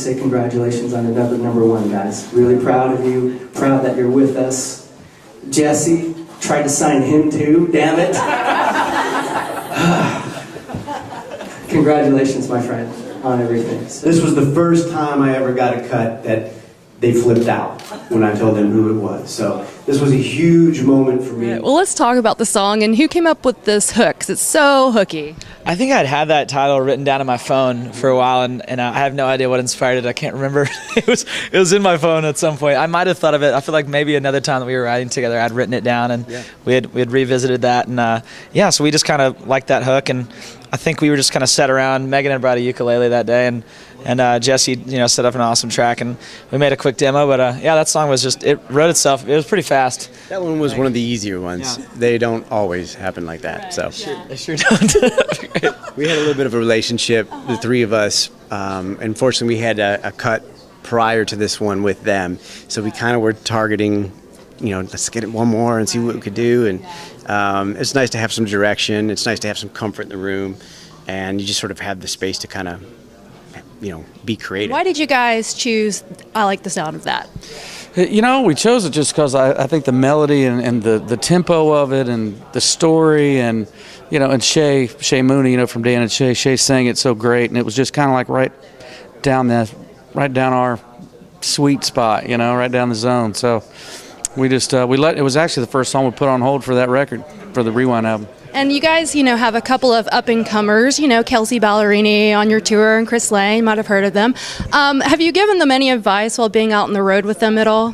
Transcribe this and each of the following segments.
say congratulations on another #1, guys. Really proud of you. Proud that you're with us. Jesse, tried to sign him too, damn it. Congratulations, my friend, on everything. This was the first time I ever got a cut that they flipped out when I told them who it was. So this was a huge moment for me. Right, well, let's talk about the song and who came up with this hook, because it's so hooky. I think I'd had that title written down on my phone for a while, and I have no idea what inspired it. I can't remember. It was in my phone at some point. I might have thought of it. I feel like maybe another time that we were writing together, I'd written it down, and we had revisited that, and so we just kind of liked that hook, and I think we were just kind of sat around. Megan had brought a ukulele that day, and Jesse, set up an awesome track, and we made a quick demo. But that song was it wrote itself. It was pretty fast. That one was one of the easier ones. Yeah. They don't always happen like that. Right. So they sure don't. We had a little bit of a relationship, the three of us. Unfortunately, we had a cut prior to this one with them, so we kind of were targeting. Let's get it one more and see what we could do. And it's nice to have some direction. It's nice to have some comfort in the room, and you just sort of have the space to kind of, be creative. Why did you guys choose I Like the Sound of That? We chose it just because I think the melody and the tempo of it and the story and, and Shay Mooney, from Dan and Shay sang it so great, and it was just kind of like right down our sweet spot, right down the zone. So we just it was actually the first song we put on hold for that record, for the Rewind album. And you guys, have a couple of up-and-comers, Kelsey Ballerini on your tour and Chris Lane, might have heard of them. Have you given them any advice while being out on the road with them at all?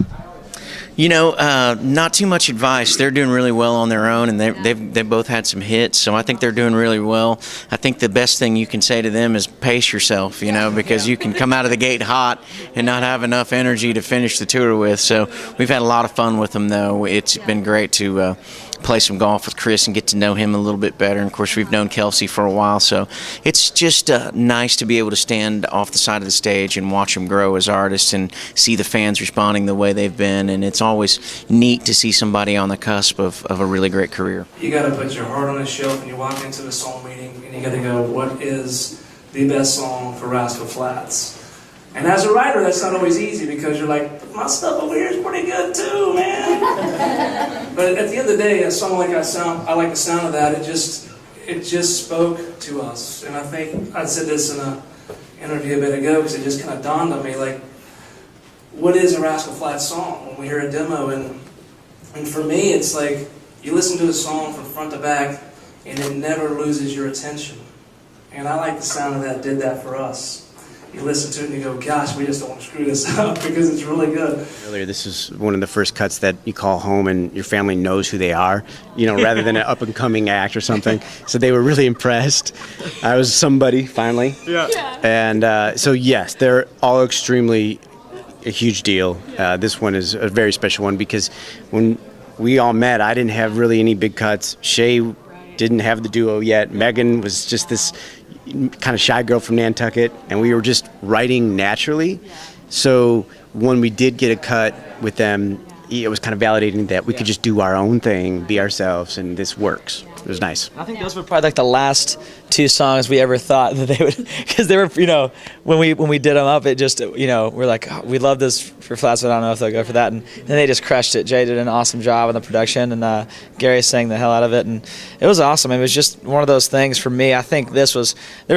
Not too much advice. They're doing really well on their own, and they've both had some hits, so I think they're doing really well. I think the best thing you can say to them is pace yourself, because you can come out of the gate hot and not have enough energy to finish the tour with. So we've had a lot of fun with them, though. It's been great to play some golf with Chris and get to know him a little bit better. And of course, we've known Kelsey for a while, so it's just nice to be able to stand off the side of the stage and watch them grow as artists and see the fans responding the way they've been. And it's always neat to see somebody on the cusp of a really great career. You got to put your heart on a shelf and you walk into a song meeting and you got to go, what is the best song for Rascal Flatts? And as a writer, that's not always easy because you're like, my stuff over here is pretty good too, man. But at the end of the day, a song like I Like the Sound of That, it just spoke to us. And I think I said this in an interview a bit ago because it just kind of dawned on me, like, what is a Rascal Flatts song when we hear a demo? And for me, it's like you listen to a song from front to back and it never loses your attention. And I Like the Sound of That did that for us. You listen to it and you go, gosh, we just don't want to screw this up because it's really good. Earlier, this is one of the first cuts that you call home and your family knows who they are, rather than an up-and-coming act or something. So they were really impressed. I was somebody, finally. Yeah. And so, yes, they're all extremely a huge deal. This one is a very special one because when we all met, I didn't have really any big cuts. Shay didn't have the duo yet. Megan was just this kind of shy girl from Nantucket, and we were just writing naturally. So when we did get a cut with them, it was kind of validating that we could just do our own thing, be ourselves, and this works. It was nice. I think those were probably like the last two songs we ever thought that they would, because they were, when we did them up, it just, we're like, oh, we love this for Flatts, but I don't know if they'll go for that. And then they just crushed it. Jay did an awesome job on the production, and Gary sang the hell out of it, and it was awesome. It was just one of those things for me. I think there's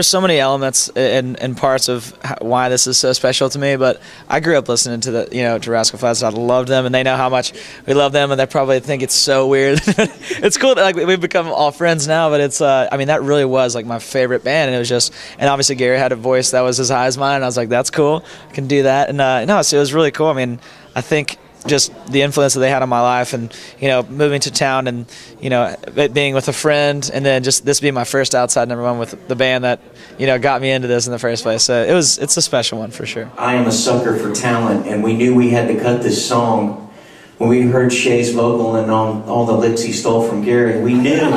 so many elements and parts of why this is so special to me, but I grew up listening to to Rascal Flatts. I loved them, and they know how much we love them, and they probably think it's so weird. It's cool that we've become all friends now, but it's that really was like my favorite band, and it was just, and obviously Gary had a voice that was as high as mine, and I was like, that's cool, I can do that. And so it was really cool. I mean, I think just the influence that they had on my life, and moving to town, and it being with a friend, and then just this being my first outside #1 with the band that got me into this in the first place. So it's a special one for sure. I am a sucker for talent, and we knew we had to cut this song. When we heard Shay's vocal and all the licks he stole from Gary, we knew.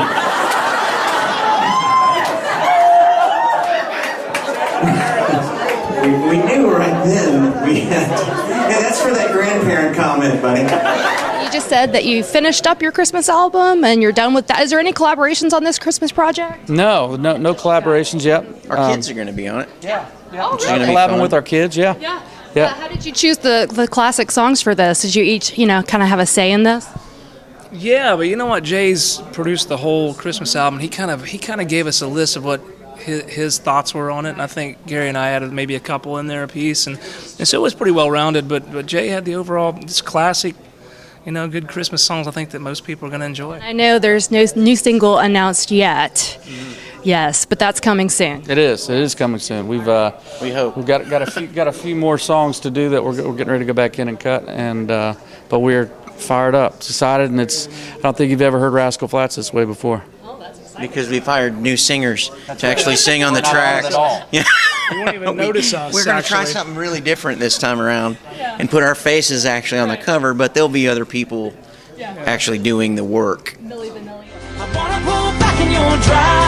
we knew right then we had to. Yeah, that's for that grandparent comment, buddy. You just said that you finished up your Christmas album and you're done with that. Is there any collaborations on this Christmas project? No collaborations yet. Our kids are going to be on it. Yeah. Collabing with our kids, yeah. Yeah. How did you choose the classic songs for this? Did you each, kind of have a say in this? Yeah, but you know what? Jay's produced the whole Christmas album. He kind of gave us a list of what his thoughts were on it, and I think Gary and I added maybe a couple in there a piece, and so it was pretty well rounded. But Jay had the overall just classic, good Christmas songs. I think that most people are going to enjoy. I know there's no new single announced yet. Yes, but that's coming soon. It is coming soon. We hope we've got a few more songs to do that we're getting ready to go back in and cut, and but we're fired up, excited, and I don't think you've ever heard Rascal Flatts this way before. because we've hired new singers to actually sing on the track. Yeah. You won't even notice us. We're going to try something really different this time around and put our faces actually on the cover, but there'll be other people actually doing the work. I wanna pull back in your drive.